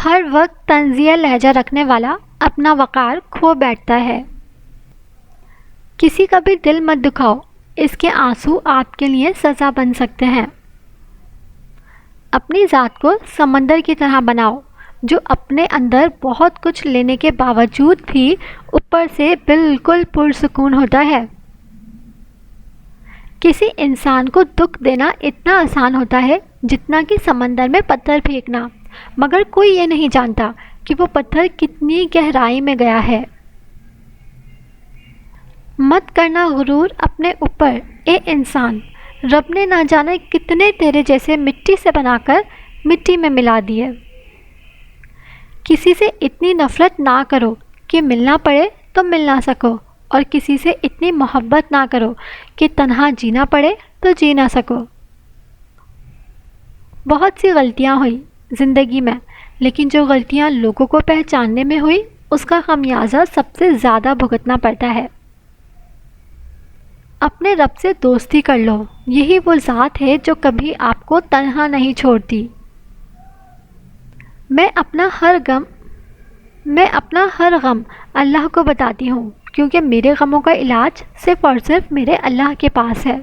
ہر وقت طنزیہ لہجہ رکھنے والا اپنا وقار کھو بیٹھتا ہے۔ کسی کا بھی دل مت دکھاؤ، اس کے آنسو آپ کے لیے سزا بن سکتے ہیں۔ اپنی ذات کو سمندر کی طرح بناؤ جو اپنے اندر بہت کچھ لینے کے باوجود بھی اوپر سے بالکل پرسکون ہوتا ہے۔ کسی انسان کو دکھ دینا اتنا آسان ہوتا ہے جتنا کہ سمندر میں پتھر پھینکنا، مگر کوئی یہ نہیں جانتا کہ وہ پتھر کتنی گہرائی میں گیا ہے۔ مت کرنا غرور اپنے اوپر، اے انسان، رب نے نہ جانے کتنے تیرے جیسے مٹی سے بنا کر مٹی میں ملا دیے۔ کسی سے اتنی نفرت نہ کرو کہ ملنا پڑے تو مل نہ سکو، اور کسی سے اتنی محبت نہ کرو کہ تنہا جینا پڑے تو جی نہ سکو۔ بہت سی غلطیاں ہوئی زندگی میں، لیکن جو غلطیاں لوگوں کو پہچاننے میں ہوئی اس کا خمیازہ سب سے زیادہ بھگتنا پڑتا ہے۔ اپنے رب سے دوستی کر لو، یہی وہ ذات ہے جو کبھی آپ کو تنہا نہیں چھوڑتی۔ میں اپنا ہر غم اللہ کو بتاتی ہوں، کیونکہ میرے غموں کا علاج صرف اور صرف میرے اللہ کے پاس ہے۔